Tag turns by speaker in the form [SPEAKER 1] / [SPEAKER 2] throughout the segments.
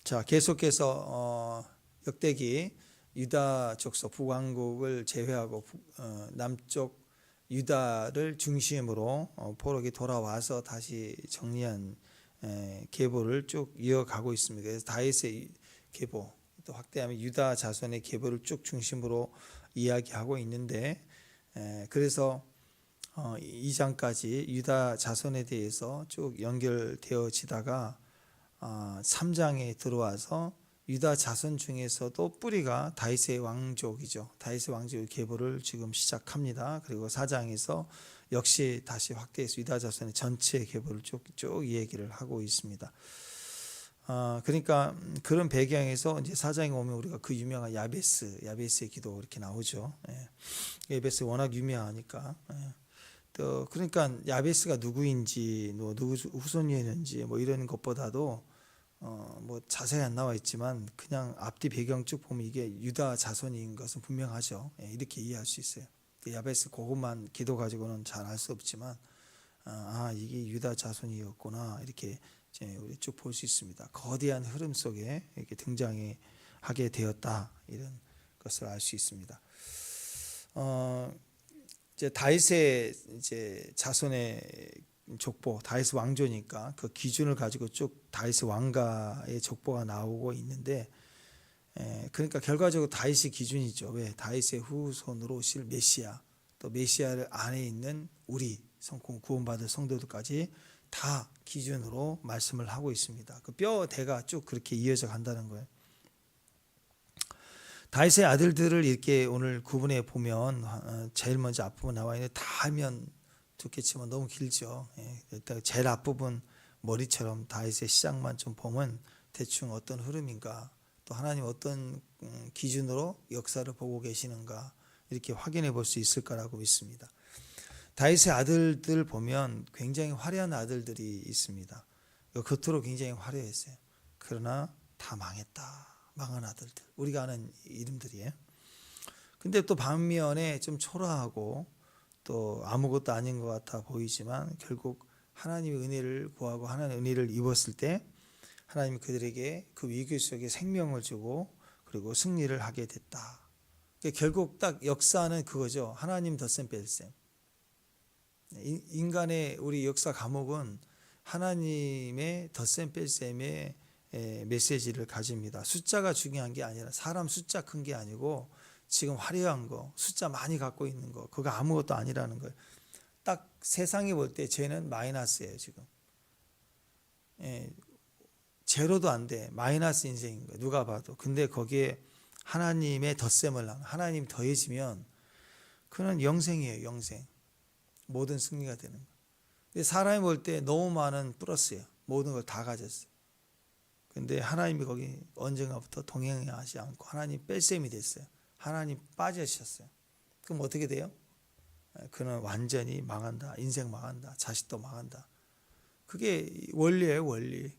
[SPEAKER 1] 자, 계속해서 역대기 유다 족속 북왕국을 제외하고 남쪽 유다를 중심으로 포로기 돌아와서 다시 정리한 계보를 쭉 이어가고 있습니다. 그래서 다윗의 계보 또 확대하면 유다 자손의 계보를 쭉 중심으로 이야기하고 있는데, 그래서 2장까지 유다 자손에 대해서 쭉 연결되어지다가 3장에 들어와서 유다 자손 중에서도 뿌리가 다윗의 왕족이죠. 다윗의 왕족의 계보를 지금 시작합니다. 그리고 4장에서 역시 다시 확대해서 유다 자손의 전체 계보를 쭉 얘기를 하고 있습니다. 그러니까 그런 배경에서 이제 4장에 오면 우리가 그 유명한 야베스의 기도 이렇게 나오죠. 야베스 워낙 유명하니까. 또 그러니까 야베스가 누구인지, 누구 후손이었는지 뭐 이런 것보다도 뭐 자세히 안 나와 있지만 그냥 앞뒤 배경 쭉 보면 이게 유다 자손인 것은 분명하죠. 이렇게 이해할 수 있어요. 야베스 그것만 기도 가지고는 잘 알 수 없지만 이게 유다 자손이었구나 이렇게 우리 쭉 볼 수 있습니다. 거대한 흐름 속에 이렇게 등장하게 되었다 이런 것을 알 수 있습니다. 이제 다윗의 이제 자손의 족보, 다윗 왕조니까 그 기준을 가지고 쭉 다윗 왕가의 족보가 나오고 있는데, 그러니까 결과적으로 다윗이 기준이죠. 왜? 다윗의 후손으로 오실 메시아, 또 메시아를 안에 있는 우리 구원받을 성도들까지 다 기준으로 말씀을 하고 있습니다. 그 뼈대가 쭉 그렇게 이어져 간다는 거예요. 다윗의 아들들을 이렇게 오늘 구분해 보면 제일 먼저 앞부분 나와 있는데 다 하면 좋겠지만 너무 길죠. 일단 제일 앞부분 머리처럼 다윗의 시작만 좀 보면 대충 어떤 흐름인가, 또 하나님 어떤 기준으로 역사를 보고 계시는가 이렇게 확인해 볼 수 있을 거라고 믿습니다. 다윗의 아들들 보면 굉장히 화려한 아들들이 있습니다. 겉으로 굉장히 화려했어요. 그러나 다 망했다. 망한 아들들, 우리가 아는 이름들이에요. 근데 또 반면에 좀 초라하고 또 아무것도 아닌 것 같아 보이지만 결국 하나님의 은혜를 구하고 하나님의 은혜를 입었을 때 하나님이 그들에게 그 위기 속에 생명을 주고 그리고 승리를 하게 됐다. 그러니까 결국 딱 역사는 그거죠. 하나님 덧셈 뺄셈. 인간의 우리 역사 과목은 하나님의 덧셈 뺄셈의 메시지를 가집니다. 숫자가 중요한 게 아니라 사람 숫자 큰 게 아니고 지금 화려한 거, 숫자 많이 갖고 있는 거, 그거 아무것도 아니라는 거예요. 딱 세상이 볼 때 쟤는 마이너스예요 지금. 제로도 안 돼. 마이너스 인생인 거예요. 누가 봐도. 근데 거기에 하나님의 덧셈을 하는, 하나님 더해지면 그는 영생이에요. 영생. 모든 승리가 되는 거예요. 근데 사람이 볼 때 너무 많은 플러스예요. 모든 걸 다 가졌어요. 근데 하나님이 거기 언젠가부터 동행하지 않고 하나님 뺄셈이 됐어요. 하나님 빠지셨어요. 그럼 어떻게 돼요? 그는 완전히 망한다. 인생 망한다. 자식도 망한다. 그게 원리예요. 원리.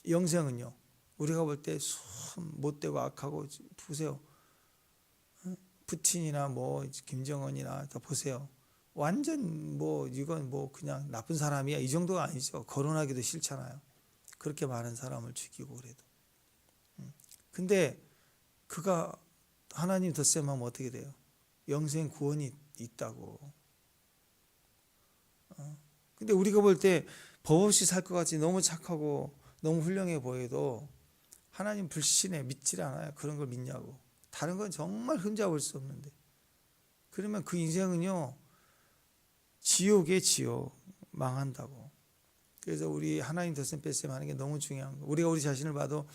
[SPEAKER 1] 영생은요. 우리가 볼 때 못되고 악하고 보세요. 푸틴이나 뭐 김정은이나 다 보세요. 완전 뭐 이건 뭐 그냥 나쁜 사람이야 이 정도가 아니죠. 거론하기도 싫잖아요. 그렇게 많은 사람을 죽이고 그래도. 근데 그가 하나님 덧셈하면 어떻게 돼요? 영생 구원이 있다고. 근데 우리가 볼 때 법 없이 살 것 같이 너무 착하고 너무 훌륭해 보여도 하나님 불신해, 믿질 않아요. 그런 걸 믿냐고. 다른 건 정말 흠잡을 수 없는데. 그러면 그 인생은요 지옥에 지옥, 망한다고. 그래서 우리 하나님 덧셈 뺄셈 하는 게 너무 중요한 거예요. 우리가 우리 자신을 봐도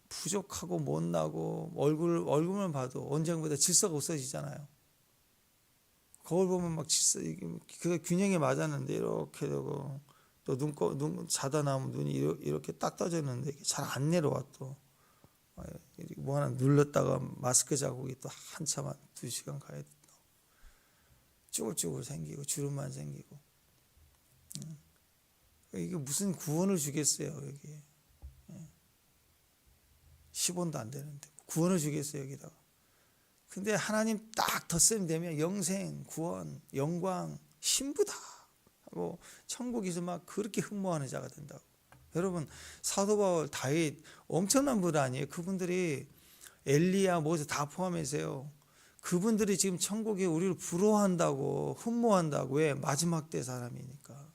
[SPEAKER 1] 부족하고 못나고 얼굴만 봐도 언젠가보다 질서가 없어지잖아요. 거울 보면 막 질서, 그 균형이 맞았는데 이렇게 되고 또 눈 자다 나오면 눈이 이렇게 딱 떠졌는데 잘 안 내려와 또. 뭐 하나 눌렀다가 마스크 자국이 또 한참 2시간 가야 돼. 쭈글쭈글 생기고 주름만 생기고. 이게 무슨 구원을 주겠어요 여기. 10원도 안 되는데 구원을 주겠어요 여기다가. 근데 하나님 딱 덧셈 되면 영생, 구원, 영광, 신부다 하고 천국에서 막 그렇게 흠모하는 자가 된다고. 여러분 사도 바울, 다윗 엄청난 분 아니에요? 그분들이 엘리야, 모세 다 포함해서요. 그분들이 지금 천국에 우리를 부러워한다고, 흠모한다고. 왜? 마지막 때 사람이니까.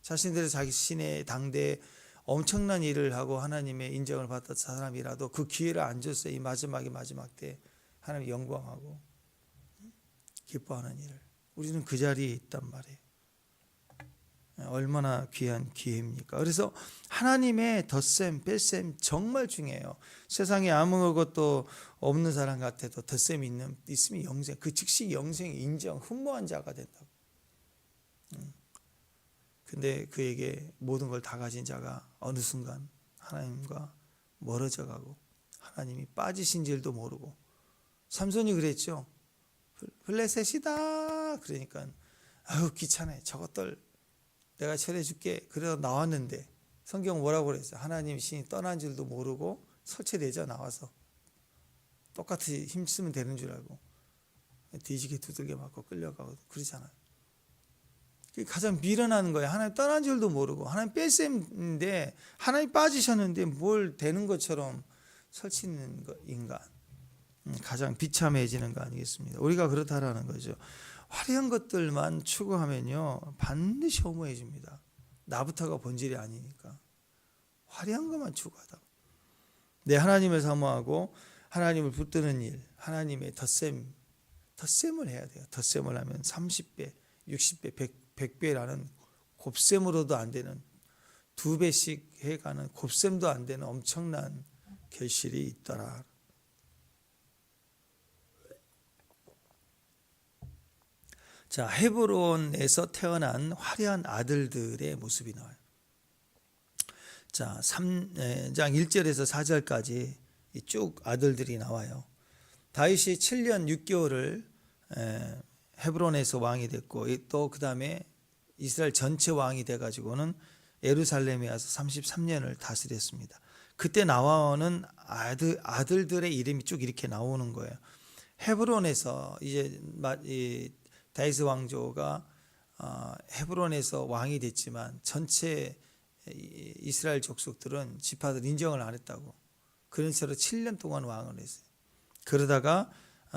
[SPEAKER 1] 자신들의 자기 신의 당대에 엄청난 일을 하고 하나님의 인정을 받았던 사람이라도 그 기회를 안 줬어요. 이 마지막 때 하나님 영광하고 기뻐하는 일을. 우리는 그 자리에 있단 말이에요. 얼마나 귀한 기회입니까? 그래서 하나님의 덧셈, 뺄셈 정말 중요해요. 세상에 아무것도 없는 사람 같아도 덧셈이 있으면 영생, 그 즉시 영생 인정, 흠모한 자가 된다고. 근데 그에게 모든 걸 다 가진 자가 어느 순간 하나님과 멀어져 가고 하나님이 빠지신 줄도 모르고, 삼손이 그랬죠. 블레셋이다 그러니까 아유 귀찮아, 저것들 내가 처리해줄게. 그래서 나왔는데 성경 뭐라고 그랬어요? 하나님 신이 떠난 줄도 모르고 설치되자 나와서 똑같이 힘쓰면 되는 줄 알고 뒤지게 두들겨 맞고 끌려가고 그러잖아요. 가장 미련한 거예요. 하나님 떠난 줄도 모르고 하나님 뺄셈인데 하나님 빠지셨는데 뭘 되는 것처럼 설치는 인간, 가장 비참해지는 거 아니겠습니까? 우리가 그렇다라는 거죠. 화려한 것들만 추구하면요 반드시 허무해집니다. 나부터가 본질이 아니니까 화려한 것만 추구하다. 내 하나님을 사모하고 하나님을 붙드는 일, 하나님의 덧셈을 해야 돼요. 덧셈을 하면 30배, 60배, 100배라는 곱셈으로도 안 되는, 2배씩 해가는 곱셈도 안 되는 엄청난 결실이 있더라. 자, 헤브론에서 태어난 화려한 아들들의 모습이 나와요. 자, 3장 1절에서 4절까지 쭉 아들들이 나와요. 다윗이 7년 6개월을 헤브론에서 왕이 됐고, 또 그 다음에 이스라엘 전체 왕이 돼가지고는 예루살렘에 와서 33년을 다스렸습니다. 그때 나오는 아들들의 이름이 쭉 이렇게 나오는 거예요. 헤브론에서 이제 다윗 왕조가 헤브론에서 왕이 됐지만 전체 이스라엘 족속들은 지파들 인정을 안 했다고. 그런 채로 7년 동안 왕을 했어요. 그러다가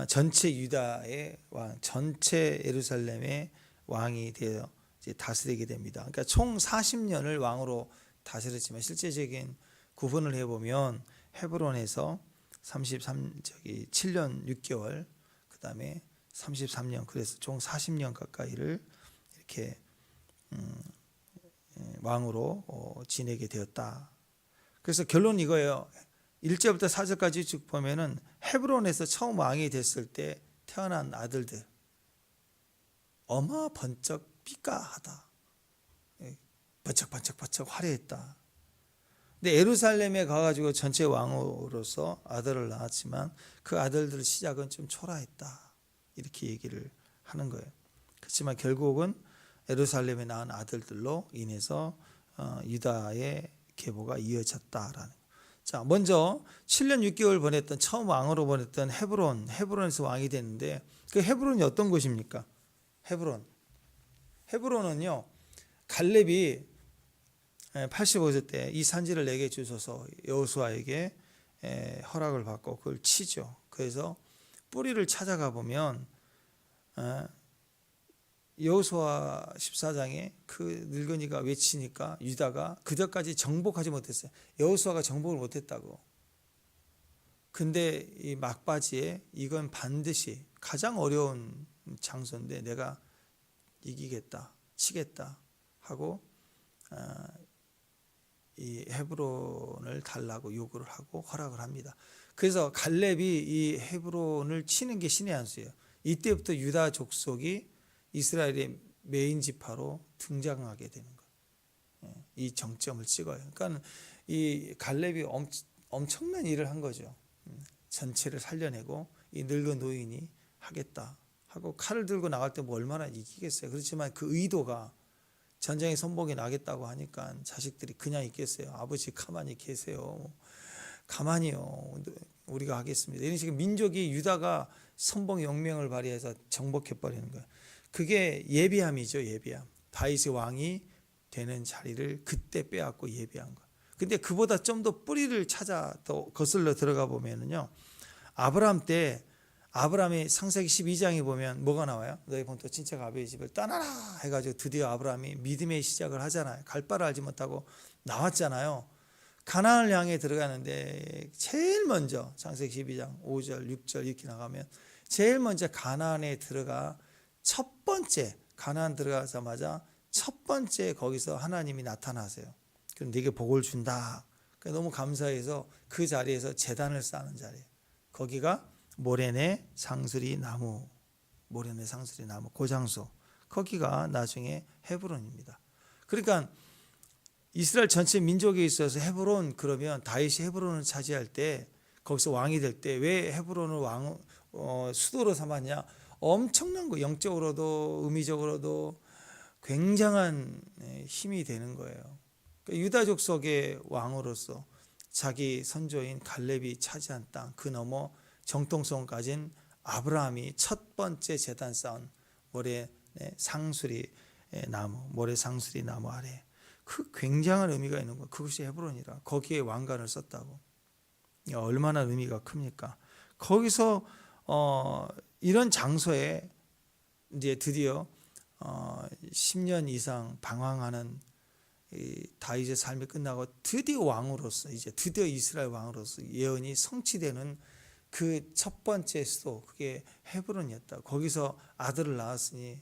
[SPEAKER 1] 전체 유다의 왕, 전체 예루살렘의 왕이 되어 이제 다스리게 됩니다. 그러니까 총 40년을 왕으로 다스렸지만 실제적인 구분을 해보면 헤브론에서 7년 6개월, 그 다음에 33년, 그래서 총 40년 가까이를 이렇게 왕으로 지내게 되었다. 그래서 결론 이거예요. 1절부터 4절까지 쭉 보면은 헤브론에서 처음 왕이 됐을 때 태어난 아들들 어마 번쩍 삐까하다, 번쩍 화려했다. 근데 예루살렘에 가가지고 전체 왕으로서 아들을 낳았지만 그 아들들의 시작은 좀 초라했다, 이렇게 얘기를 하는 거예요. 그렇지만 결국은 예루살렘에 낳은 아들들로 인해서 유다의 계보가 이어졌다라는. 자, 먼저 7년 6개월 보냈던, 처음 왕으로 보냈던 헤브론에서 왕이 됐는데, 그 헤브론이 어떤 곳입니까? 헤브론은요, 갈렙이 85세 때 이 산지를 내게 주소서 여호수아에게 허락을 받고 그걸 치죠. 그래서 뿌리를 찾아가 보면 여호수아 14장에 그 늙은이가 외치니까 유다가 그전까지 정복하지 못했어요. 여호수아가 정복을 못했다고. 근데 이 막바지에 이건 반드시 가장 어려운 장소인데 내가 이기겠다, 치겠다 하고 이 헤브론을 달라고 요구를 하고 허락을 합니다. 그래서 갈렙이 이 헤브론을 치는 게 신의 한 수예요. 이때부터 유다 족속이 이스라엘의 메인 지파로 등장하게 되는 거예요. 이 정점을 찍어요. 그러니까 이 갈렙이 엄청난 일을 한 거죠. 전체를 살려내고 이 늙은 노인이 하겠다 하고 칼을 들고 나갈 때 뭐 얼마나 이기겠어요. 그렇지만 그 의도가 전쟁에 선봉이 나겠다고 하니까 자식들이 그냥 있겠어요. 아버지 가만히 계세요. 가만히요. 우리가 하겠습니다. 이런 식의 민족이 유다가 선봉 영명을 발휘해서 정복해버리는 거예요. 그게 예비함이죠. 예비함. 다윗의 왕이 되는 자리를 그때 빼앗고 예배한 거. 근데 그보다 좀 더 뿌리를 찾아 더 거슬러 들어가 보면은요, 아브라함 때, 아브라함이 창세기 12장에 보면 뭐가 나와요? 너희 본토 친척 아비의 집을 떠나라 해가지고 드디어 아브라함이 믿음의 시작을 하잖아요. 갈 바를 알지 못하고 나왔잖아요. 가나안을 향해 들어가는데 제일 먼저 창세기 12장 5절 6절 이렇게 나가면 제일 먼저 가나안에 들어가 첫 번째, 가나안 들어가자마자 첫 번째 거기서 하나님이 나타나세요. 그럼 네게 복을 준다. 너무 감사해서 그 자리에서 제단을 쌓는 자리예요. 거기가 모레네 상수리 나무, 모레네 상수리 나무 그 장소, 거기가 나중에 헤브론입니다. 그러니까 이스라엘 전체 민족에 있어서 헤브론, 그러면 다윗이 헤브론을 차지할 때, 거기서 왕이 될 때 왜 헤브론을 수도로 삼았냐? 엄청난 거, 영적으로도 의미적으로도 굉장한 힘이 되는 거예요. 그러니까 유다 족속의 왕으로서 자기 선조인 갈렙이 차지한 땅, 그 너머 정통성 가진 아브라함이 첫 번째 제단 쌓은 모래 상수리 나무, 모래 상수리 나무 아래, 그 굉장한 의미가 있는 거. 그것이 헤브론이라. 거기에 왕관을 썼다고. 얼마나 의미가 큽니까? 거기서 이런 장소에 이제 드디어 10년 이상 방황하는 이 다윗의 삶이 끝나고 드디어 왕으로서, 이제 드디어 이스라엘 왕으로서 예언이 성취되는 그 첫 번째 수도, 그게 헤브론이었다. 거기서 아들을 낳았으니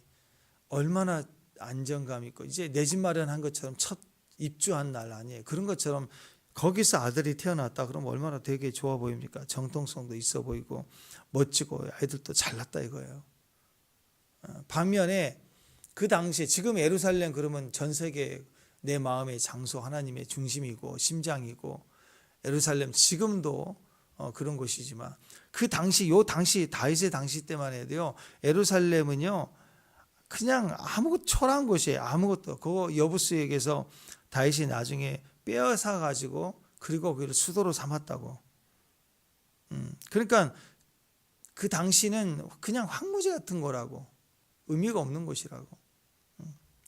[SPEAKER 1] 얼마나 안정감 있고, 이제 내 집 마련한 것처럼 첫 입주한 날 아니에요. 그런 것처럼 거기서 아들이 태어났다 그러면 얼마나 되게 좋아 보입니까? 정통성도 있어 보이고 멋지고 아이들도 잘났다 이거예요. 반면에 그 당시에, 지금 예루살렘 그러면 전 세계 내 마음의 장소, 하나님의 중심이고 심장이고, 예루살렘 지금도 그런 곳이지만, 그 당시, 요 당시 다윗의 당시 때만 해도요, 예루살렘은요 그냥 아무것도 초라한 곳이에요. 아무것도. 그거 여부스에게서 다윗이 나중에 빼앗아 가지고 그리고 그를 수도로 삼았다고. 그러니까 그 당시는 그냥 황무지 같은 거라고, 의미가 없는 곳이라고.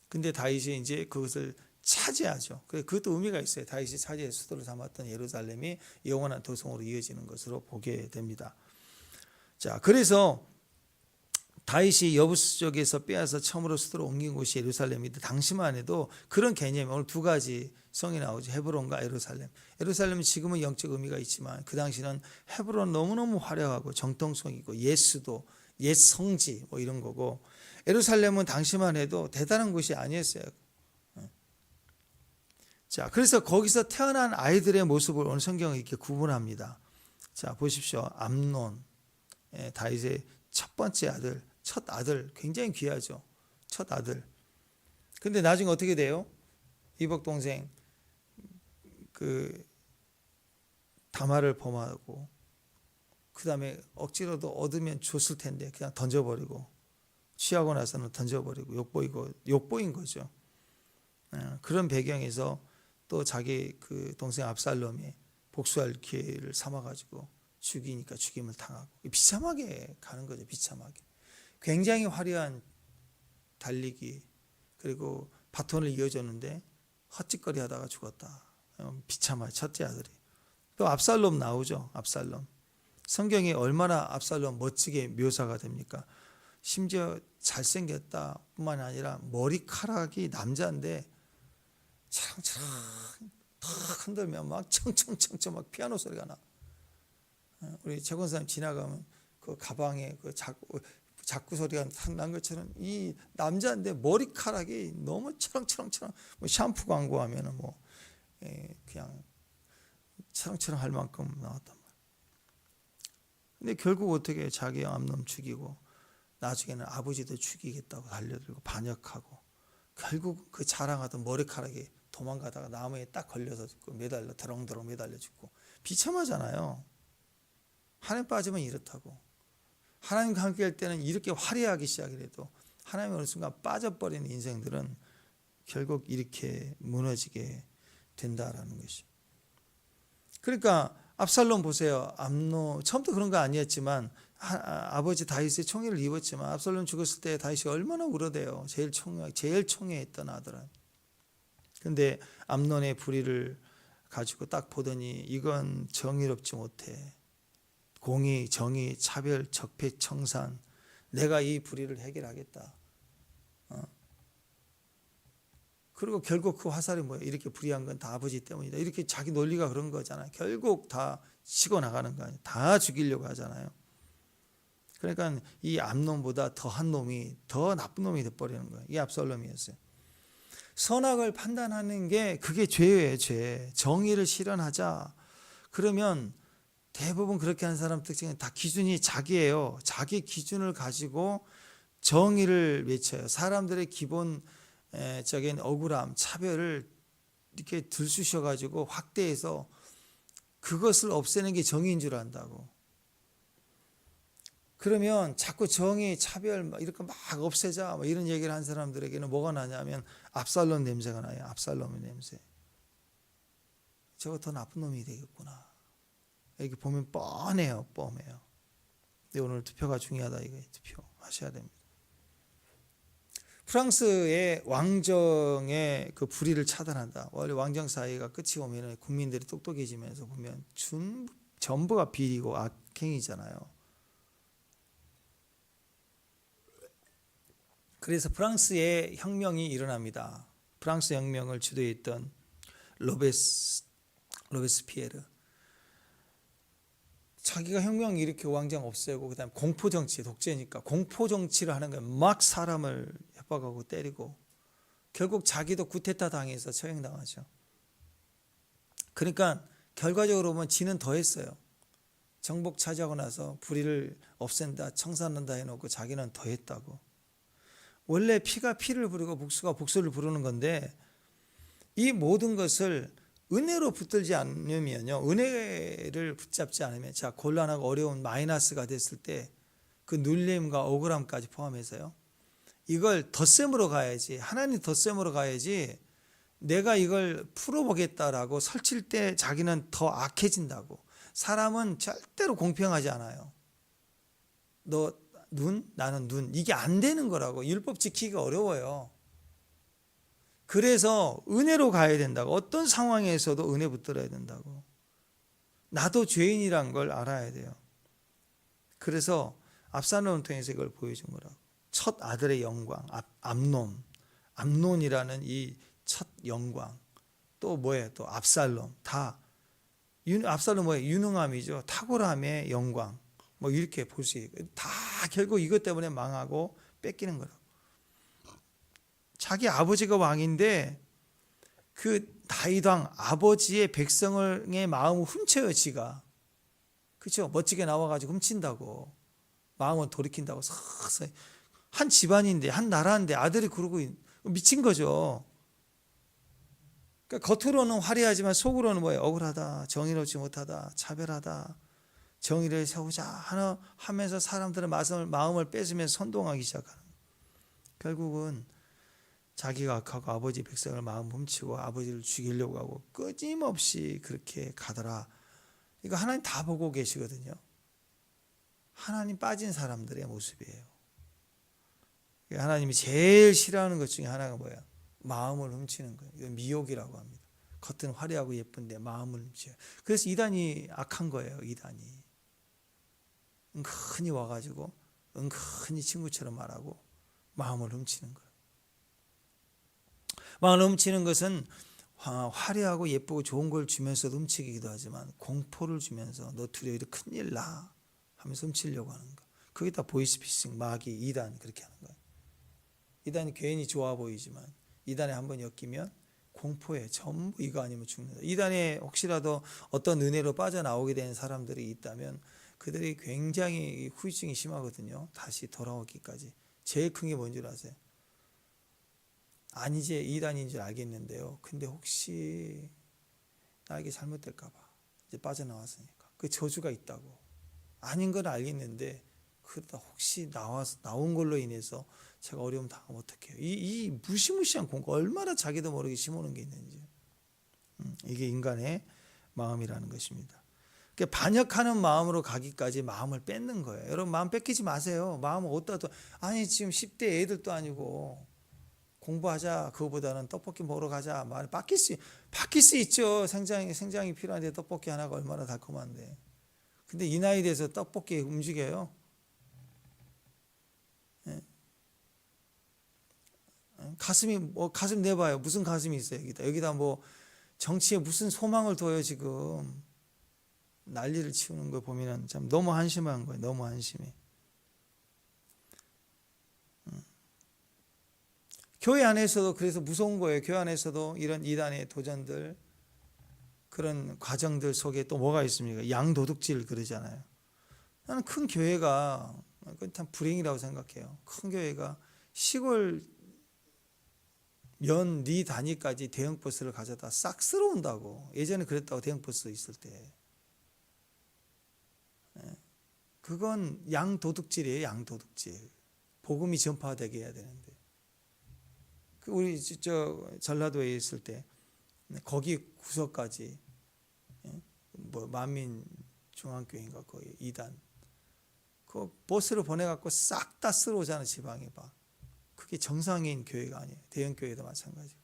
[SPEAKER 1] 근데 다윗이 이제 그것을 차지하죠. 그것도 의미가 있어요. 다윗이 차지해 수도를 삼았던 예루살렘이 영원한 도성으로 이어지는 것으로 보게 됩니다. 자, 그래서 다윗이 여부스 쪽에서 빼앗아 처음으로 수도로 옮긴 곳이 예루살렘인데, 당시만 해도 그런 개념이, 오늘 두 가지 성이 나오죠. 헤브론과 예루살렘. 예루살렘은 지금은 영적 의미가 있지만 그 당시는 헤브론 너무너무 화려하고 정통성이고 옛 수도, 옛 성지 뭐 이런 거고, 예루살렘은 당시만 해도 대단한 곳이 아니었어요. 자, 그래서 거기서 태어난 아이들의 모습을 오늘 성경은 이렇게 구분합니다. 자, 보십시오. 암논, 다윗의 첫 번째 아들, 첫 아들, 굉장히 귀하죠. 첫 아들. 근데 나중에 어떻게 돼요? 이복 동생 그 다말을 범하고, 그 다음에 억지로도 얻으면 줬을 텐데 그냥 던져버리고, 취하고 나서는 던져버리고, 욕보인 거죠. 그런 배경에서 또 자기 그 동생 압살롬이 복수할 기회를 삼아가지고 죽이니까 죽임을 당하고, 비참하게 가는 거죠. 비참하게. 굉장히 화려한 달리기, 그리고 바톤을 이어줬는데 헛짓거리 하다가 죽었다. 비참하게 첫째 아들이. 또 압살롬 나오죠. 압살롬. 성경에 얼마나 압살롬 멋지게 묘사가 됩니까? 심지어 잘생겼다 뿐만 아니라 머리카락이 남자인데 차랑차랑 탁 흔들면 막 청청청청 막 피아노 소리가 나. 우리 최권사님 지나가면 그 가방에 그 자꾸 소리가 난 것처럼, 이 남자인데 머리카락이 너무 차랑차랑차랑, 뭐 샴푸 광고하면은 뭐 그냥 차랑차랑 할 만큼 나왔단 말이야. 근데 결국 어떻게 자기 암놈 죽이고, 나중에는 아버지도 죽이겠다고 달려들고 반역하고, 결국 그 자랑하던 머리카락이 도망가다가 나무에 딱 걸려서 죽고, 매달려 드렁드렁 매달려 죽고. 비참하잖아요. 하나님 빠지면 이렇다고. 하나님과 함께 할 때는 이렇게 화려하기 시작해도 하나님 어느 순간 빠져버리는 인생들은 결국 이렇게 무너지게 된다라는 것이죠. 그러니까 압살롬 보세요. 암논 처음부터 그런 거 아니었지만 아버지 다윗의 총애를 입었지만, 압살롬 죽었을 때 다윗이 얼마나 울어대요. 제일 총애했던 아들은. 근데 암논의 불의를 가지고 딱 보더니 이건 정의롭지 못해. 공의, 정의, 차별, 적폐, 청산. 내가 이 불의를 해결하겠다. 그리고 결국 그 화살이 뭐예요? 이렇게 불의한 건 다 아버지 때문이다. 이렇게 자기 논리가 그런 거잖아요. 결국 다 치고 나가는 거 아니에요. 다 죽이려고 하잖아요. 그러니까 이 암논보다 더한 놈이 더 나쁜 놈이 돼버리는 거예요. 이 압살롬이었어요. 선악을 판단하는 게 그게 죄예요. 죄. 정의를 실현하자. 그러면 대부분 그렇게 하는 사람 특징은 다 기준이 자기예요. 자기 기준을 가지고 정의를 외쳐요. 사람들의 기본적인 억울함, 차별을 이렇게 들쑤셔가지고 확대해서 그것을 없애는 게 정의인 줄 안다고. 그러면 자꾸 정의, 차별 이렇게 막 없애자 이런 얘기를 한 사람들에게는 뭐가 나냐면 압살롬 냄새가 나요. 압살롬의 냄새. 저거 더 나쁜 놈이 되겠구나. 이렇게 보면 뻔해요. 뻔해요. 근데 오늘 투표가 중요하다 이거예요. 투표하셔야 됩니다. 프랑스의 왕정의 그 불의를 차단한다. 원래 왕정 사회가 끝이 오면 국민들이 똑똑해지면서 보면 전부가 비리고 악행이잖아요. 그래서 프랑스의 혁명이 일어납니다. 프랑스 혁명을 주도했던 로베스피에르. 자기가 혁명 일으켜 왕정 없애고 그다음 공포 정치, 독재니까 공포 정치를 하는 거예요. 막 사람을 협박하고 때리고 결국 자기도 쿠데타 당해서 처형당하죠. 그러니까 결과적으로 보면 지는 더 했어요. 정복 차지하고 나서 불의를 없앤다, 청산한다 해놓고 자기는 더 했다고. 원래 피가 피를 부르고 복수가 복수를 부르는 건데 이 모든 것을 은혜로 붙들지 않으면요, 은혜를 붙잡지 않으면 자 곤란하고 어려운 마이너스가 됐을 때 그 눌림과 억울함까지 포함해서요, 이걸 덧셈으로 가야지, 하나님 덧셈으로 가야지 내가 이걸 풀어보겠다라고 설칠 때 자기는 더 악해진다고. 사람은 절대로 공평하지 않아요. 너 눈, 나는 눈, 이게 안 되는 거라고. 율법 지키기가 어려워요. 그래서 은혜로 가야 된다고. 어떤 상황에서도 은혜 붙들어야 된다고. 나도 죄인이란 걸 알아야 돼요. 그래서 압살롬을 통해서 이걸 보여준 거라고. 첫 아들의 영광, 암논이라는 이 첫 영광. 또 뭐예요? 또 압살롬. 다 압살롬 뭐예요? 유능함이죠. 탁월함의 영광. 뭐 이렇게 볼 수 있고 다 결국 이것 때문에 망하고 뺏기는 거라고. 자기 아버지가 왕인데 그 다윗 왕 아버지의 백성의 마음을 훔쳐요. 지가. 그렇죠? 멋지게 나와가지고 훔친다고. 마음을 돌이킨다고. 서서히. 한 집안인데 한 나라인데 아들이 그러고 미친 거죠. 그러니까 겉으로는 화려하지만 속으로는 뭐예요? 억울하다, 정의롭지 못하다, 차별하다, 정의를 세우자 하면서 사람들의 마음을 뺏으면서 선동하기 시작하는 거예요. 결국은 자기가 악하고 아버지 백성을 마음 훔치고 아버지를 죽이려고 하고 끊임없이 그렇게 가더라. 이거 하나님 다 보고 계시거든요. 하나님 빠진 사람들의 모습이에요. 하나님이 제일 싫어하는 것 중에 하나가 뭐야? 마음을 훔치는 거예요. 이거 미혹이라고 합니다. 겉은 화려하고 예쁜데 마음을 훔쳐요. 그래서 이단이 악한 거예요. 이단이 은근히 와가지고 은근히 친구처럼 말하고 마음을 훔치는 거예요. 마음을 훔치는 것은 화려하고 예쁘고 좋은 걸 주면서도 훔치기도 하지만 공포를 주면서 너 두려워도 큰일 나 하면서 훔치려고 하는 거. 그게 다 보이스피싱, 마귀, 이단 그렇게 하는 거예요. 이단이 괜히 좋아 보이지만 이단에 한번 엮이면 공포에 전부 이거 아니면 죽는다. 이단에 혹시라도 어떤 은혜로 빠져나오게 된 사람들이 있다면 그들이 굉장히 후유증이 심하거든요. 다시 돌아오기까지. 제일 큰 게 뭔지 아세요? 아니지 이단인 줄 알겠는데요. 근데 혹시 나에게 잘못될까 봐 이제 빠져나왔으니까 그 저주가 있다고. 아닌 건 알겠는데 그러다 혹시 나온 걸로 인해서 제가 어려움 당하면 어떡해요. 이 무시무시한 공고 얼마나 자기도 모르게 심어놓은 게 있는지. 이게 인간의 마음이라는 것입니다. 그러니까 반역하는 마음으로 가기까지 마음을 뺏는 거예요. 여러분 마음 뺏기지 마세요. 마음을 어디다 아니 지금 10대 애들도 아니고 공부하자. 그거보다는 떡볶이 먹으러 가자. 말 바뀔 수 있죠. 생장이 필요한데 떡볶이 하나가 얼마나 달콤한데. 근데 이 나이 돼서 떡볶이 움직여요? 예? 가슴 내봐요. 무슨 가슴이 있어요, 여기다 뭐 정치에 무슨 소망을 둬요, 지금. 난리를 치우는 거 보면은 참 너무 한심한 거예요. 너무 한심해. 교회 안에서도 그래서 무서운 거예요. 교회 안에서도 이런 이단의 도전들, 그런 과정들 속에 또 뭐가 있습니까? 양도둑질 그러잖아요. 나는 큰 교회가, 그건 참 불행이라고 생각해요. 큰 교회가 시골 면 네 단위까지 대형 버스를 가져다 싹 쓸어온다고. 예전에 그랬다고, 대형 버스 있을 때. 그건 양도둑질이에요. 양도둑질. 복음이 전파되게 해야 되는데. 우리 전라도에 있을 때 거기 구석까지 뭐 만민중앙교회인가 거기 2단 그 버스를 보내갖고 싹 다 쓸어오잖아. 지방에 봐. 그게 정상인 교회가 아니에요. 대형 교회도 마찬가지고.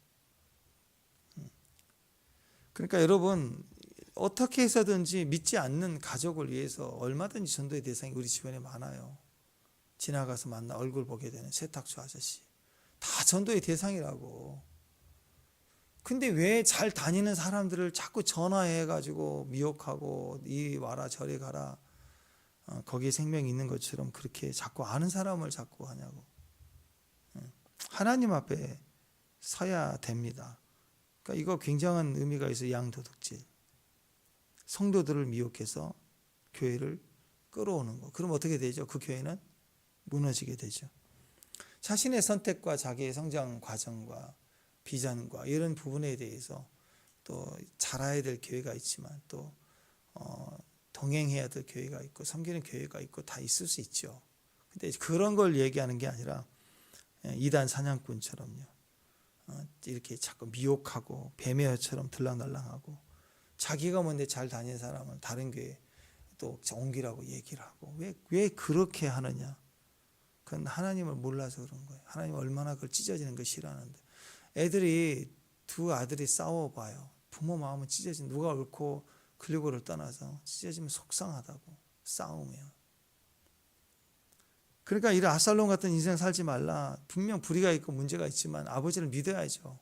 [SPEAKER 1] 그러니까 여러분, 어떻게 해서든지 믿지 않는 가족을 위해서 얼마든지 전도의 대상이 우리 주변에 많아요. 지나가서 만나 얼굴 보게 되는 세탁소 아저씨, 다 전도의 대상이라고. 근데 왜 잘 다니는 사람들을 자꾸 전화해가지고 미혹하고 이리 와라 저리 가라, 거기에 생명이 있는 것처럼 그렇게 자꾸 아는 사람을 자꾸 하냐고. 하나님 앞에 서야 됩니다. 그러니까 이거 굉장한 의미가 있어요. 양도둑질. 성도들을 미혹해서 교회를 끌어오는 거. 그럼 어떻게 되죠? 그 교회는 무너지게 되죠. 자신의 선택과 자기의 성장 과정과 비전과 이런 부분에 대해서 또 자라야 될 교회가 있지만 또 동행해야 될 교회가 있고 섬기는 교회가 있고 다 있을 수 있죠. 근데 그런 걸 얘기하는 게 아니라 이단 사냥꾼처럼요. 이렇게 자꾸 미혹하고 뱀에어처럼 들락날락하고 자기가 뭔데 잘 다니는 사람을 다른 교회 또 옮기라고 얘기를 하고 왜 그렇게 하느냐? 그건 하나님을 몰라서 그런 거예요. 하나님 얼마나 그걸 찢어지는 걸 싫어하는데. 두 아들이 싸워봐요. 부모 마음은 찢어진, 누가 옳고 그리고를 떠나서 찢어지면 속상하다고. 싸우면. 그러니까 이런 압살롬 같은 인생 살지 말라. 분명 불의가 있고 문제가 있지만 아버지를 믿어야죠.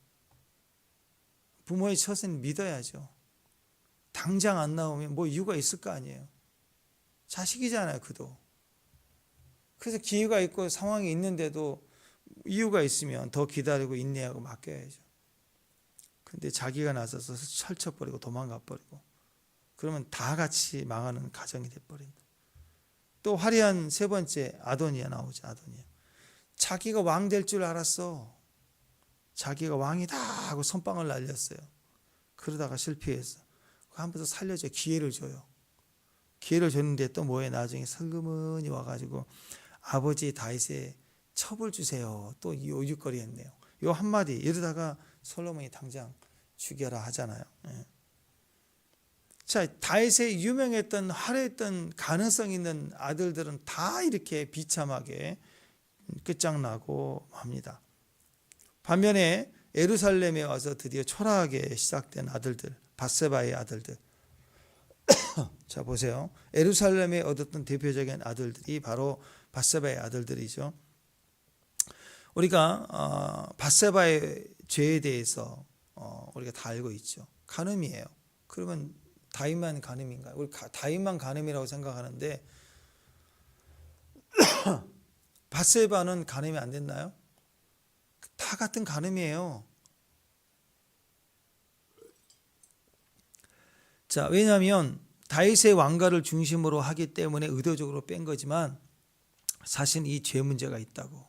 [SPEAKER 1] 부모의 처세는 믿어야죠. 당장 안 나오면 뭐 이유가 있을 거 아니에요. 자식이잖아요, 그도. 그래서 기회가 있고 상황이 있는데도 이유가 있으면 더 기다리고 인내하고 맡겨야죠. 근데 자기가 나서서 철쳐버리고 도망가 버리고 그러면 다 같이 망하는 가정이 돼버린다. 또 화려한 세 번째 아도니아 나오죠. 아도니아. 자기가 왕 될 줄 알았어. 자기가 왕이다 하고 선빵을 날렸어요. 그러다가 실패했어. 한 번 더 살려줘. 기회를 줘요. 기회를 줬는데 또 뭐해? 나중에 슬그머니 와가지고 아버지 다윗의 첩을 주세요. 또 요직거리 했네요. 요 한마디 이러다가 솔로몬이 당장 죽여라 하잖아요. 자, 다윗의 유명했던 화려했던 가능성 있는 아들들은 다 이렇게 비참하게 끝장나고 맙니다. 반면에 예루살렘에 와서 드디어 초라하게 시작된 아들들, 밧세바의 아들들. 자, 보세요. 예루살렘에 얻었던 대표적인 아들들이 바로 밧세바의 아들들이죠. 우리가 밧세바의 죄에 대해서 우리가 다 알고 있죠. 간음이에요. 그러면 다윗만 간음인가요? 우리 다윗만 간음이라고 생각하는데 밧세바는 간음이 안 됐나요? 다 같은 간음이에요. 자, 왜냐하면 다윗의 왕가를 중심으로 하기 때문에 의도적으로 뺀 거지만 사실 이 죄 문제가 있다고.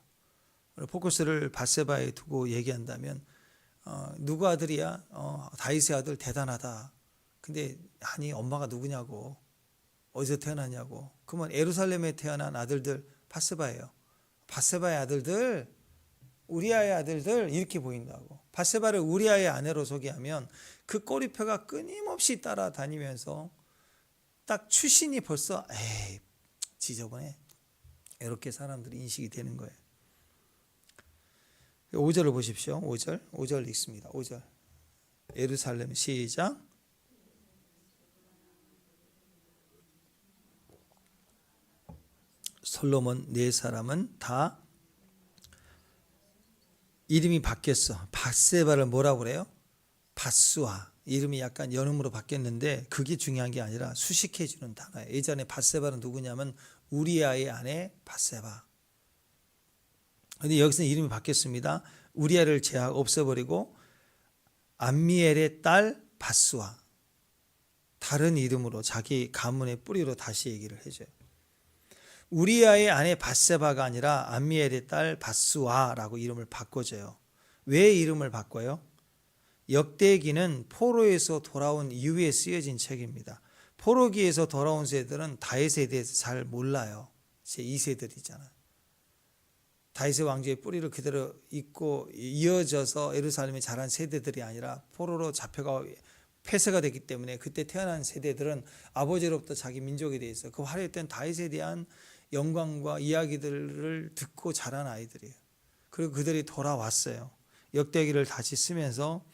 [SPEAKER 1] 포커스를 밧세바에 두고 얘기한다면 누구 아들이야? 다윗의 아들 대단하다. 근데 아니 엄마가 누구냐고. 어디서 태어났냐고. 그러면 예루살렘에 태어난 아들들 밧세바예요. 밧세바의 아들들, 우리아의 아들들 이렇게 보인다고. 밧세바를 우리아의 아내로 소개하면 그 꼬리표가 끊임없이 따라다니면서 딱 출신이 벌써 에이 지저분해. 이렇게 사람들이 인식이 되는 거예요. 5절을 보십시오. 5절 읽습니다. 5절. 예루살렘 시작. 솔로몬 네 사람은 다 이름이 바뀌었어. 밧세바를 뭐라고 그래요? 밧수아. 이름이 약간 연음으로 바뀌었는데 그게 중요한 게 아니라 수식해주는 단어예요. 예전에 밧세바는 누구냐면 우리아의 아내 밧세바. 그런데 여기서는 이름이 바뀌었습니다. 우리아를 없애버리고 암미엘의 딸 밧수아. 다른 이름으로 자기 가문의 뿌리로 다시 얘기를 해줘요. 우리아의 아내 밧세바가 아니라 암미엘의 딸 밧수아라고 이름을 바꿔줘요. 왜 이름을 바꿔요? 역대기는 포로에서 돌아온 이후에 쓰여진 책입니다. 포로기에서 돌아온 세대들은 다윗에 대해서 잘 몰라요. 제 2세들이잖아요. 다윗의 왕조의 뿌리를 그대로 잇고 이어져서 예루살렘에 자란 세대들이 아니라 포로로 잡혀가 폐쇄가 됐기 때문에 그때 태어난 세대들은 아버지로부터 자기 민족에 대해서 그 화려했던 다윗에 대한 영광과 이야기들을 듣고 자란 아이들이에요. 그리고 그들이 돌아왔어요. 역대기를 다시 쓰면서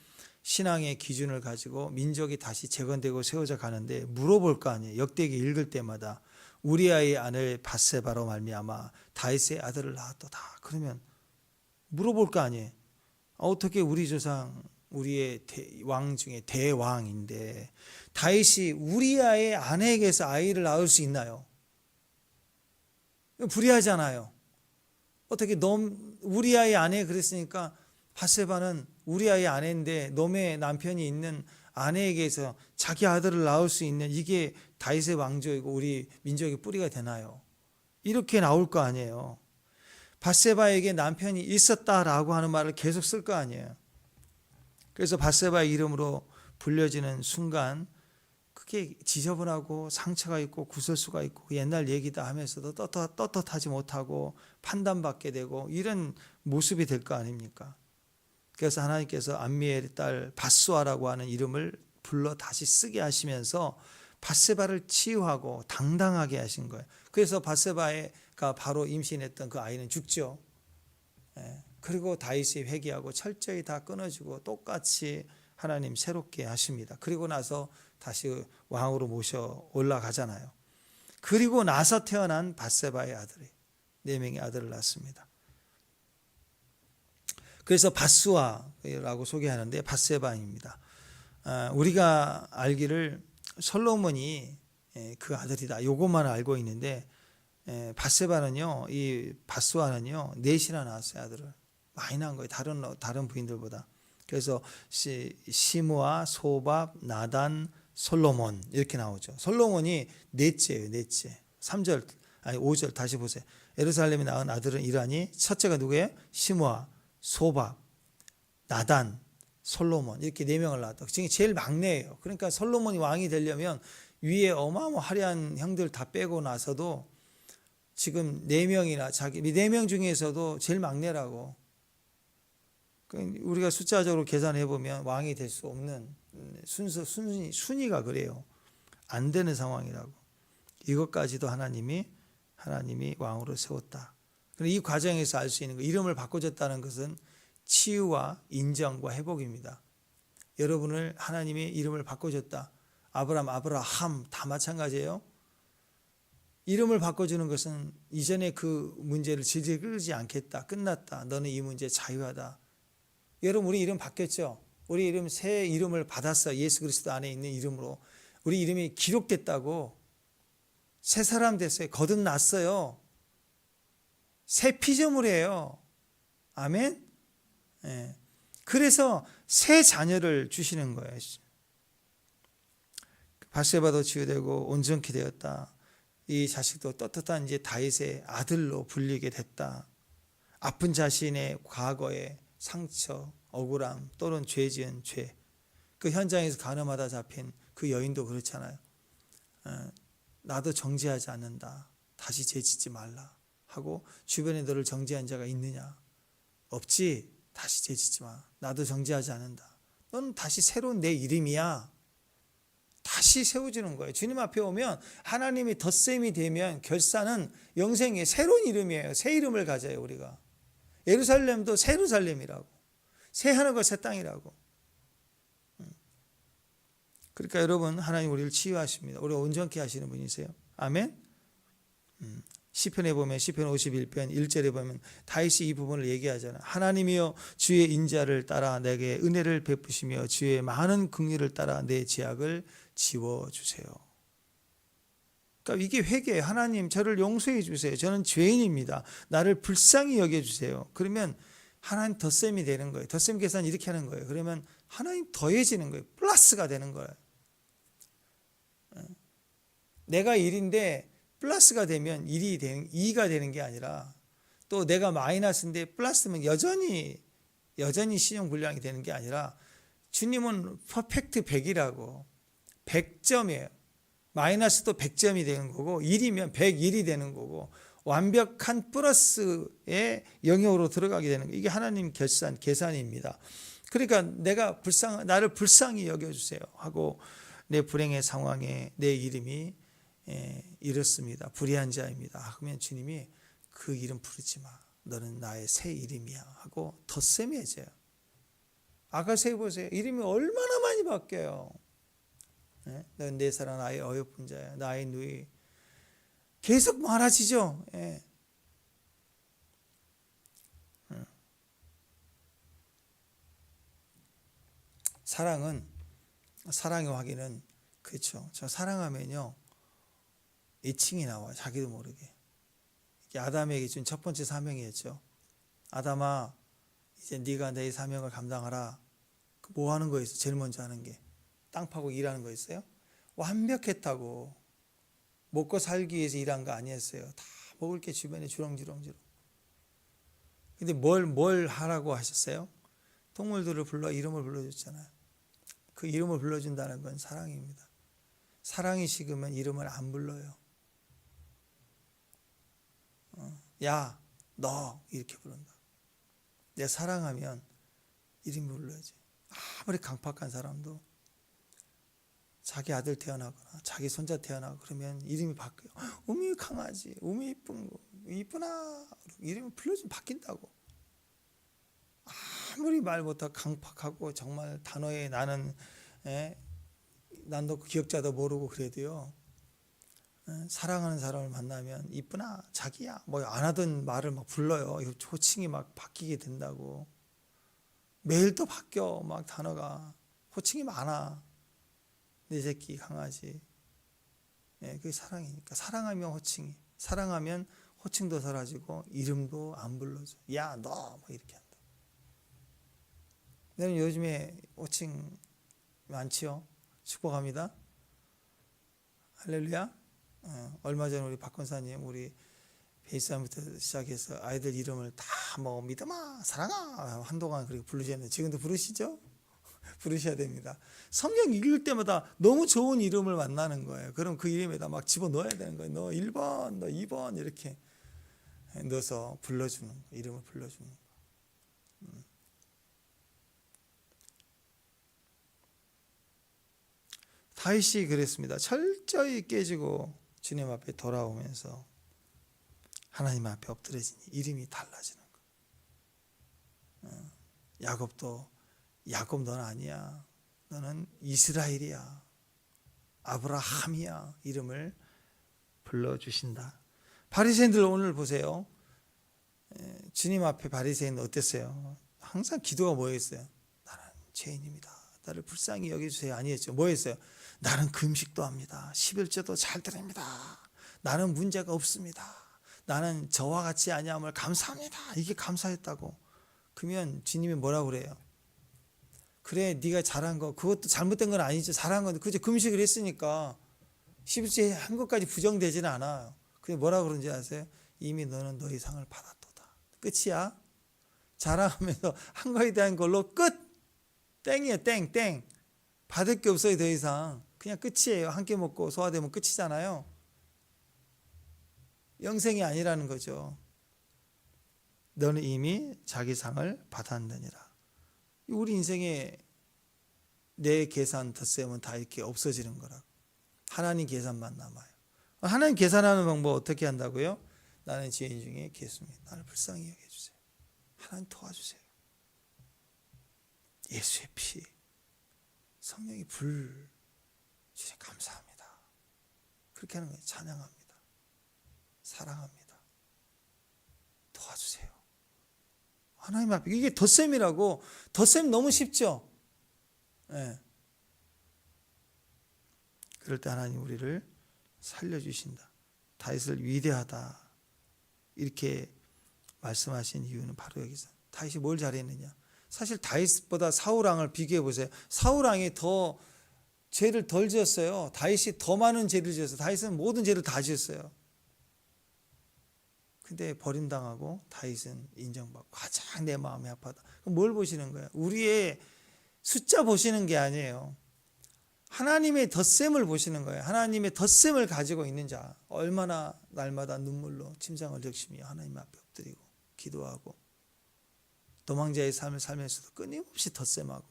[SPEAKER 1] 신앙의 기준을 가지고 민족이 다시 재건되고 세워져 가는데 물어볼 거 아니에요. 역대기 읽을 때마다 우리아의 아내 밧세바로 말미암아 다윗의 아들을 낳았도다. 그러면 물어볼 거 아니에요. 어떻게 우리 조상 우리의 왕 중에 대왕인데 다윗이 우리아의 아내에게서 아이를 낳을 수 있나요? 불의하잖아요. 어떻게 우리아의 아내 그랬으니까 밧세바는 우리아의 아내인데 놈의 남편이 있는 아내에게서 자기 아들을 낳을 수 있는 이게 다윗의 왕조이고 우리 민족의 뿌리가 되나요? 이렇게 나올 거 아니에요. 밧세바에게 남편이 있었다라고 하는 말을 계속 쓸 거 아니에요. 그래서 밧세바의 이름으로 불려지는 순간 그게 지저분하고 상처가 있고 구설수가 있고 옛날 얘기다 하면서도 떳떳하지 못하고 판단받게 되고 이런 모습이 될 거 아닙니까? 그래서 하나님께서 암미엘의 딸 밧수아라고 하는 이름을 불러 다시 쓰게 하시면서 밧세바를 치유하고 당당하게 하신 거예요. 그래서 밧세바가 바로 임신했던 그 아이는 죽죠. 그리고 다윗이 회개하고 철저히 다 끊어주고 똑같이 하나님 새롭게 하십니다. 그리고 나서 다시 왕으로 모셔 올라가잖아요. 그리고 나서 태어난 밧세바의 아들이 4명의 아들을 낳습니다. 그래서 밧수아라고 소개하는데 밧세바입니다. 우리가 알기를 솔로몬이 그 아들이다. 요것만 알고 있는데 밧세바는요, 이 밧수아는요 4이나 낳았어요. 아들을 많이 낳은 거예요. 다른 부인들보다. 그래서 시므아, 소밥, 나단, 솔로몬 이렇게 나오죠. 솔로몬이 넷째예요. 넷째. 5절 다시 보세요. 예루살렘에 낳은 아들은 이라니 첫째가 누구예요? 시므아, 소밥, 나단, 솔로몬 이렇게 4명을 낳았다. 지금 제일 막내예요. 그러니까 솔로몬이 왕이 되려면 위에 어마어마 화려한 형들 다 빼고 나서도 지금 4명이나 자기 4명 중에서도 제일 막내라고. 우리가 숫자적으로 계산해 보면 왕이 될 수 없는 순위가 그래요. 안 되는 상황이라고. 이것까지도 하나님이 왕으로 세웠다. 이 과정에서 알 수 있는 거, 이름을 바꿔줬다는 것은 치유와 인정과 회복입니다. 여러분을 하나님이 이름을 바꿔줬다. 아브라함 다 마찬가지예요. 이름을 바꿔주는 것은 이전에 그 문제를 질질 끌지 않겠다. 끝났다. 너는 이 문제 자유하다. 여러분 우리 이름 바뀌었죠? 우리 이름 새 이름을 받았어. 예수 그리스도 안에 있는 이름으로. 우리 이름이 기록됐다고. 새 사람 됐어요. 거듭났어요. 새 피조물이에요. 아멘? 네. 그래서 새 자녀를 주시는 거예요. 밧세바도 치유되고 온전케 되었다. 이 자식도 떳떳한 이제 다윗의 아들로 불리게 됐다. 아픈 자신의 과거의 상처, 억울함 또는 죄 지은 죄. 그 현장에서 간음하다 잡힌 그 여인도 그렇잖아요. 나도 정죄하지 않는다. 다시 죄 짓지 말라. 하고 주변에 너를 정죄한 자가 있느냐? 없지. 다시 죄 짓지 마. 나도 정죄하지 않는다. 넌 다시 새로운 내 이름이야. 다시 세워주는 거예요. 주님 앞에 오면 하나님이 덧셈이 되면 결산은 영생의 새로운 이름이에요. 새 이름을 가져요 우리가. 예루살렘도 새 예루살렘이라고, 새 하늘과 새 땅이라고. 그러니까 여러분, 하나님 우리를 치유하십니다. 우리가 온전케 하시는 분이세요. 아멘. 시편에 보면 시편 51편 1절에 보면 다윗이 이 부분을 얘기하잖아요. 하나님이여 주의 인자를 따라 내게 은혜를 베푸시며 주의 많은 긍휼을 따라 내 죄악을 지워주세요. 그러니까 이게 회개예요. 하나님 저를 용서해 주세요. 저는 죄인입니다. 나를 불쌍히 여겨주세요. 그러면 하나님 덧셈이 되는 거예요. 덧셈 계산 이렇게 하는 거예요. 그러면 하나님 더해지는 거예요. 플러스가 되는 거예요. 내가 1인데 플러스가 되면 2가 되는 게 아니라, 또 내가 마이너스인데 플러스면 여전히 신용불량이 되는 게 아니라, 주님은 퍼펙트 100이라고 100점이에요. 마이너스도 100점이 되는 거고 1이면 101이 되는 거고 완벽한 플러스의 영역으로 들어가게 되는 거예요. 이게 하나님 계산입니다. 그러니까 나를 불쌍히 여겨주세요 하고 내 불행의 상황에 내 이름이 이렇습니다. 불의한 자입니다. 그러면 주님이 그 이름 부르지 마. 너는 나의 새 이름이야 하고 덧셈해져요. 아가서에 보세요. 이름이 얼마나 많이 바뀌어요. 너는 내 사랑 나의 어여쁜 자야. 나의 누이. 계속 많아지죠. 사랑의 확인은 그렇죠. 저 사랑하면요 애칭이 나와요. 자기도 모르게. 아담에게 준 첫 번째 사명이었죠. 아담아, 이제 네가 내 사명을 감당하라. 뭐 하는 거 있어? 제일 먼저 하는 게 땅 파고 일하는 거 있어요? 완벽했다고. 먹고 살기 위해서 일한 거 아니었어요. 다 먹을 게 주변에 주렁주렁. 근데 뭘 하라고 하셨어요? 동물들을 불러 이름을 불러줬잖아요. 그 이름을 불러준다는 건 사랑입니다. 사랑이 식으면 이름을 안 불러요. 야, 너 이렇게 부른다. 내가 사랑하면 이름 불러야지. 아무리 강팍한 사람도 자기 아들 태어나거나 자기 손자 태어나고 그러면 이름이 바뀌어요. 우미 강아지, 우미 이쁜 거, 이쁘나 이름을 불러주면 바뀐다고. 아무리 말 못하고 강팍하고 정말 단어에 난도 기억자도 모르고 그래도요. 사랑하는 사람을 만나면 이쁘나 자기야 뭐 안 하던 말을 막 불러요. 호칭이 막 바뀌게 된다고. 매일 또 바뀌어 막 단어가. 호칭이 많아. 내 새끼 강아지. 그게 사랑이니까. 사랑하면 호칭도 사라지고 이름도 안 불러줘. 야 너 뭐 이렇게 한다. 나는 요즘에 호칭 많지요. 축복합니다. 할렐루야. 얼마 전에 우리 박 권사님 우리 베이스함부터 시작해서 아이들 이름을 다 뭐 믿음아 사랑아 한동안 그렇게 부르셨는데 지금도 부르시죠? 부르셔야 됩니다. 성경 읽을 때마다 너무 좋은 이름을 만나는 거예요. 그럼 그 이름에다 막 집어넣어야 되는 거예요. 너 1번 너 2번 이렇게 넣어서 불러주는 거, 이름을 불러주는 거. 다윗이 그랬습니다. 철저히 깨지고 주님 앞에 돌아오면서 하나님 앞에 엎드려지니 이름이 달라지는 거예요. 야곱도 야곱 너는 아니야. 너는 이스라엘이야. 아브라함이야. 이름을 불러주신다. 바리새인들 오늘 보세요. 주님 앞에 바리새인은 어땠어요? 항상 기도가 뭐였어요? 나는 죄인입니다. 나를 불쌍히 여겨주세요. 아니었죠. 뭐였어요? 나는 금식도 합니다. 11조도 잘 드립니다. 나는 문제가 없습니다. 나는 저와 같이 아니함을 감사합니다. 이게 감사했다고. 그러면 주님이 뭐라고 그래요? 그래 네가 잘한 거 그것도 잘못된 건 아니죠. 잘한 건데 그저 금식을 했으니까 11조에 한 것까지 부정되지는 않아요. 그게 뭐라고 그런지 아세요? 이미 너는 너의 상을 받았도다. 끝이야. 자랑하면서 한 거에 대한 걸로 끝. 땡이에요. 땡. 받을 게 없어요. 더 이상. 그냥 끝이에요. 한 끼 먹고 소화되면 끝이잖아요. 영생이 아니라는 거죠. 너는 이미 자기 상을 받았느니라. 우리 인생에 내 계산 덧셈은 다 이렇게 없어지는 거라고. 하나님 계산만 남아요. 하나님 계산하는 방법 어떻게 한다고요? 나는 죄인 중에 괴수입니다. 나를 불쌍히 여겨주세요. 하나님 도와주세요. 예수의 피, 성령의 불, 주님 감사합니다. 그렇게 하는 거예요. 찬양합니다. 사랑합니다. 도와주세요. 하나님 앞에 이게 덧셈이라고. 덧셈 너무 쉽죠? 네. 그럴 때 하나님 우리를 살려주신다. 다윗을 위대하다 이렇게 말씀하신 이유는 바로 여기서 다윗이 뭘 잘했느냐. 사실 다윗보다 사울왕을 비교해 보세요. 사울왕이 더 죄를 덜 지었어요. 다윗이 더 많은 죄를 지었어요. 다윗은 모든 죄를 다 지었어요. 근데 버림당하고 다윗은 인정받고 가장 내 마음이 아파다. 그럼 뭘 보시는 거예요? 우리의 숫자 보시는 게 아니에요. 하나님의 덧셈을 보시는 거예요. 하나님의 덧셈을 가지고 있는 자, 얼마나 날마다 눈물로 침상을 적시며 하나님 앞에 엎드리고 기도하고 도망자의 삶을 살면서도 끊임없이 덧셈하고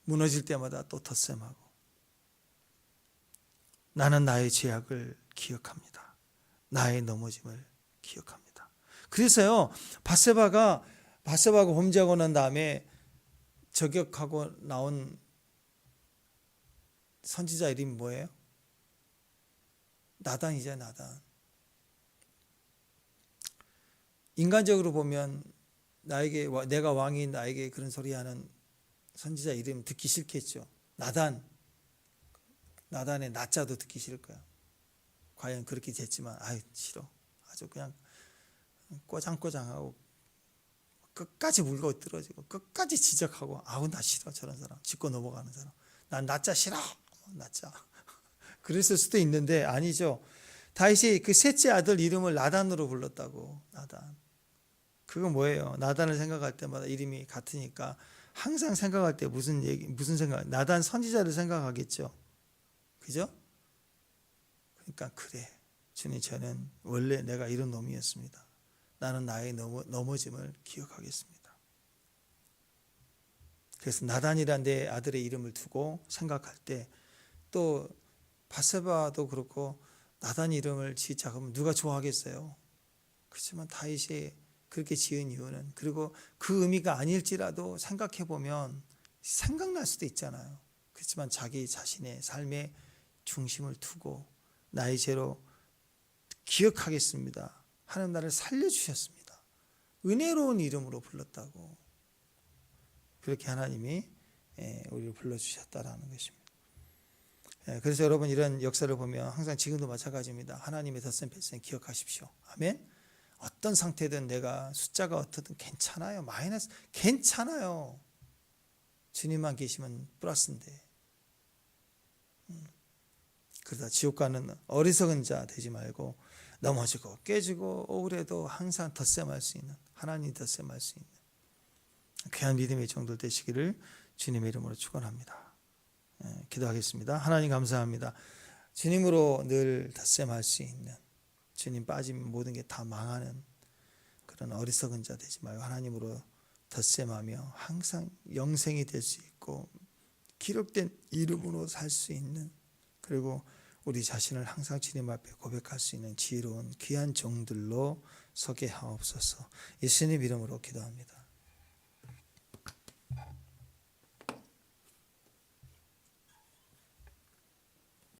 [SPEAKER 1] 무너질 때마다 또 덧셈하고 나는 나의 죄악을 기억합니다. 나의 넘어짐을 기억합니다. 그래서요, 바세바가 범죄하고 난 다음에 저격하고 나온 선지자 이름이 뭐예요? 나단이죠, 나단. 인간적으로 보면 내가 왕인 나에게 그런 소리 하는 선지자 이름 듣기 싫겠죠. 나단의 나자도 듣기 싫을 거야. 과연 그렇게 됐지만 싫어. 아주 그냥 꼬장꼬장하고 끝까지 물고 떨어지고 끝까지 지적하고 나 싫어. 저런 사람 짚고 넘어가는 사람. 난 나자 싫어. 나자. 그랬을 수도 있는데 아니죠. 다윗이 그 셋째 아들 이름을 나단으로 불렀다고. 나단. 그건 뭐예요? 나단을 생각할 때마다 이름이 같으니까 항상 생각할 때 무슨 생각? 나단 선지자를 생각하겠죠. 그죠? 그러니까 그래. 주님, 저는 원래 내가 이런 놈이었습니다. 나는 나의 넘어짐을 기억하겠습니다. 그래서 나단이란 내 아들의 이름을 두고 생각할 때 또 바세바도 그렇고 나단 이름을 지자 그러면 누가 좋아하겠어요? 그렇지만 다윗이 그렇게 지은 이유는, 그리고 그 의미가 아닐지라도 생각해 보면 생각날 수도 있잖아요. 그렇지만 자기 자신의 삶의 중심을 두고 나의 죄로 기억하겠습니다 하는 나를 살려주셨습니다. 은혜로운 이름으로 불렀다고. 그렇게 하나님이 우리를 불러주셨다라는 것입니다. 그래서 여러분 이런 역사를 보면 항상 지금도 마찬가지입니다. 하나님의 덧셈 뺄셈 기억하십시오. 아멘. 어떤 상태든 내가 숫자가 어떻든 괜찮아요. 마이너스 괜찮아요. 주님만 계시면 플러스인데. 그러다 지옥 가는 어리석은 자 되지 말고 넘어지고 깨지고 억울해도 항상 덧셈할 수 있는, 하나님 덧셈할 수 있는 귀한 믿음의 정도 되시기를 주님의 이름으로 축원합니다. 기도하겠습니다. 하나님 감사합니다. 주님으로 늘 덧셈할 수 있는, 주님 빠지면 모든 게 다 망하는 그런 어리석은 자 되지 말고 하나님으로 덧셈하며 항상 영생이 될 수 있고 기록된 이름으로 살 수 있는, 그리고 우리 자신을 항상 주님 앞에 고백할 수 있는 지혜로운 귀한 종들로 서게 하옵소서. 예수님 이름으로 기도합니다.